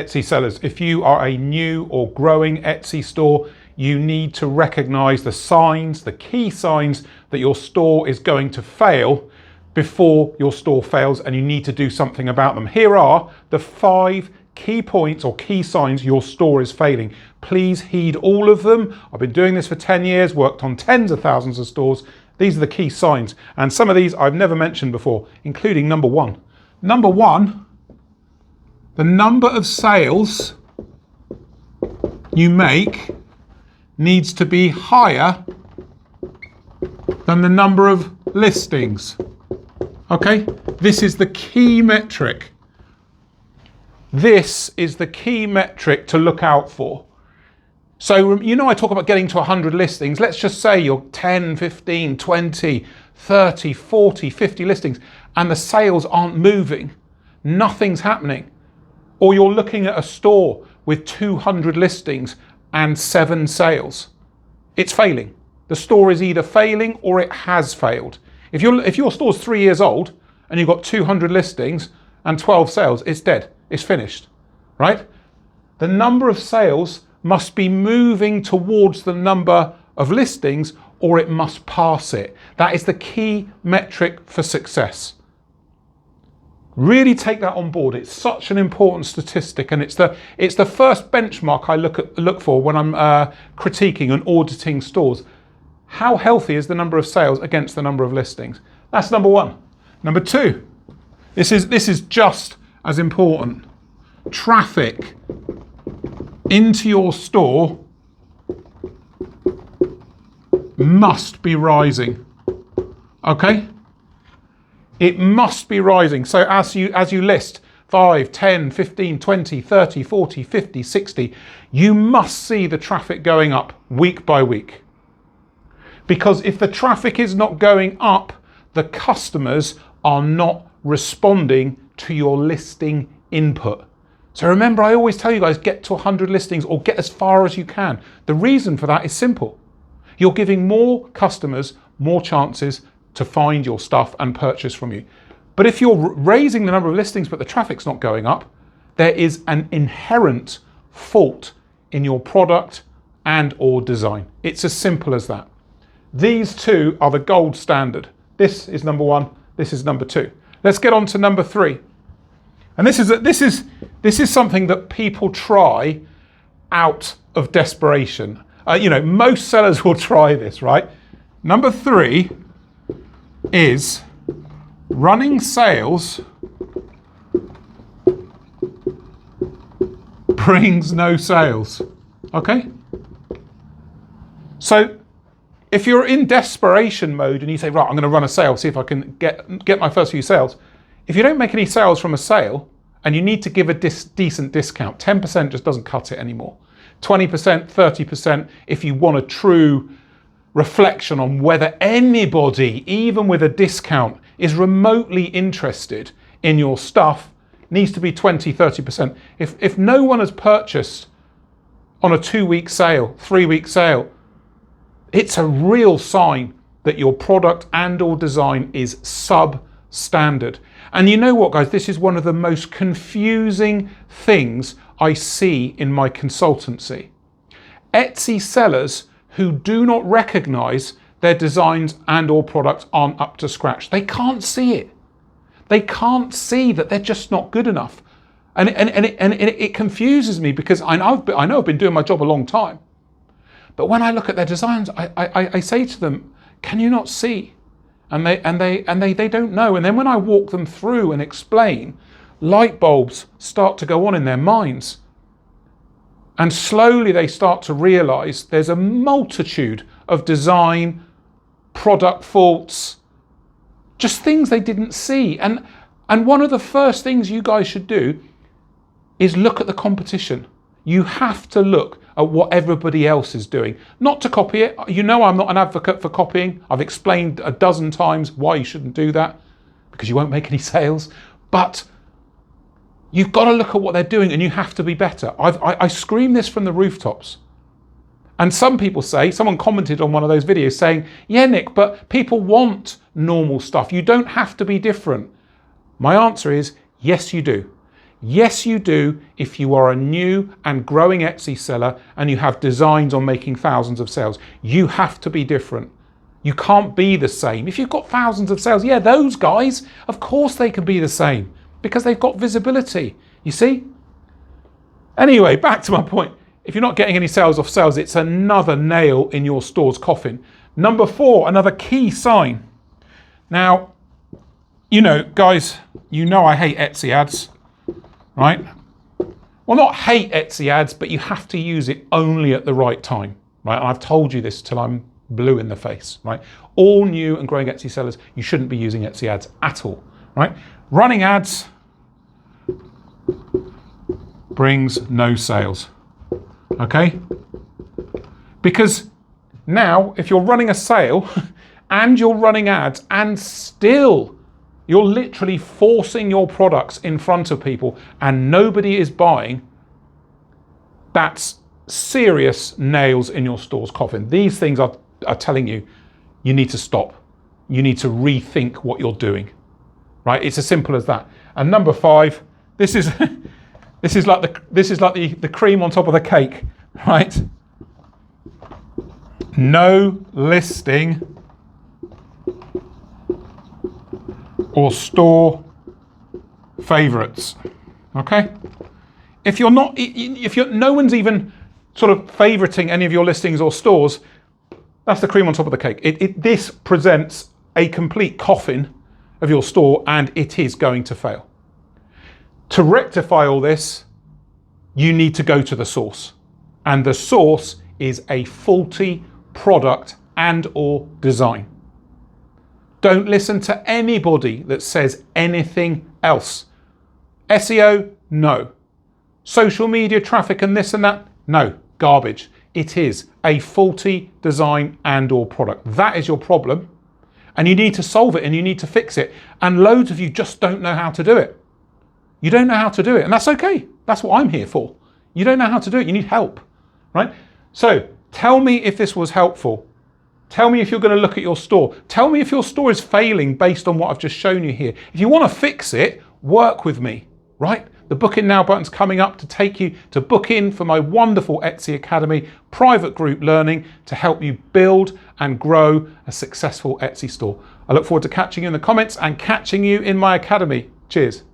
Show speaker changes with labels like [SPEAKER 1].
[SPEAKER 1] Etsy sellers, if you are a new or growing Etsy store, you need to recognize the signs, the key signs that your store is going to fail before your store fails, and you need to do something about them. Here are the 5 key points or key signs your store is failing. Please heed all of them. I've been doing this for 10 years, worked on tens of thousands of stores. These are the key signs. And some of these I've never mentioned before, including number 1. Number 1, the number of sales you make needs to be higher than the number of listings. Okay, this is the key metric. This is the key metric to look out for. So, you know, I talk about getting to 100 listings. Let's just say you're 10, 15, 20, 30, 40, 50 listings, and the sales aren't moving. Nothing's happening. Or you're looking at a store with 200 listings and 7 sales. It's failing. The store is either failing or it has failed. If your store's 3 years old and you've got 200 listings and 12 sales, it's dead. It's finished, right? The number of sales must be moving towards the number of listings, or it must pass it. That is the key metric for success. Really take that on board. It's such an important statistic, and it's the first benchmark I look for when I'm critiquing and auditing stores. How healthy is the number of sales against the number of listings? That's number 1. Number 2, this is just as important. Traffic into your store must be rising. Okay? It must be rising. So as you list 5, 10, 15, 20, 30, 40, 50, 60, you must see the traffic going up week by week. Because if the traffic is not going up, the customers are not responding to your listing input. So remember, I always tell you guys, get to 100 listings or get as far as you can. The reason for that is simple. You're giving more customers more chances to find your stuff and purchase from you. But if you're raising the number of listings but the traffic's not going up, there is an inherent fault in your product and or design. It's as simple as that. These 2 are the gold standard. This is number 1, this is number 2. Let's get on to number 3. And this is something that people try out of desperation. You know, most sellers will try this, right? Number 3 is running sales brings no sales. Okay? So if you're in desperation mode and you say, right, I'm going to run a sale, see if I can get my first few sales. If you don't make any sales from a sale and you need to give a decent discount, 10% just doesn't cut it anymore. 20%, 30%, if you want a true reflection on whether anybody, even with a discount, is remotely interested in your stuff, needs to be 20, 30%. If no one has purchased on a 2-week sale, 3-week sale, it's a real sign that your product and or design is substandard. And you know what, guys, this is one of the most confusing things I see in my consultancy. Etsy sellers who do not recognize their designs and or products aren't up to scratch. They can't see it. They can't see that they're just not good enough. And it confuses me because I know I've been doing my job a long time. But when I look at their designs, I say to them, can you not see? And they don't know. And then when I walk them through and explain, light bulbs start to go on in their minds. And slowly they start to realize there's a multitude of design, product faults, just things they didn't see. And one of the first things you guys should do is look at the competition. You have to look at what everybody else is doing, not to copy it. You know I'm not an advocate for copying. I've explained a dozen times why you shouldn't do that, because you won't make any sales. But you've got to look at what they're doing and you have to be better. I scream this from the rooftops. And some people say, someone commented on one of those videos saying, yeah, Nick, but people want normal stuff. You don't have to be different. My answer is, yes, you do. Yes, you do if you are a new and growing Etsy seller and you have designs on making thousands of sales. You have to be different. You can't be the same. If you've got thousands of sales, yeah, those guys, of course they can be the same because they've got visibility, you see? Anyway, back to my point. If you're not getting any sales off sales, it's another nail in your store's coffin. Number 4, another key sign. Now, you know, guys, you know I hate Etsy ads, right? Well, not hate Etsy ads, but you have to use it only at the right time, right? And I've told you this till I'm blue in the face, right? All new and growing Etsy sellers, you shouldn't be using Etsy ads at all, right? Running ads brings no sales, okay? Because now, if you're running a sale and you're running ads and still you're literally forcing your products in front of people and nobody is buying, that's serious nails in your store's coffin. These things are telling you, you need to stop. You need to rethink what you're doing, right? It's as simple as that. And number 5, this is this is like the cream on top of the cake, right? No listing or store favorites, okay? If no one's even sort of favoriting any of your listings or stores, that's the cream on top of the cake. This presents a complete coffin of your store and it is going to fail. To rectify all this, you need to go to the source. And the source is a faulty product and or design. Don't listen to anybody that says anything else. SEO, no. Social media traffic and this and that, no, garbage. It is a faulty design and or product. That is your problem. And you need to solve it and you need to fix it. And loads of you just don't know how to do it. You don't know how to do it, and that's okay. That's what I'm here for. You don't know how to do it, you need help, right? So tell me if this was helpful. Tell me if you're going to look at your store. Tell me if your store is failing based on what I've just shown you here. If you want to fix it, work with me, right? The Book In Now button's coming up to take you to book in for my wonderful Etsy Academy private group learning to help you build and grow a successful Etsy store. I look forward to catching you in the comments and catching you in my academy. Cheers.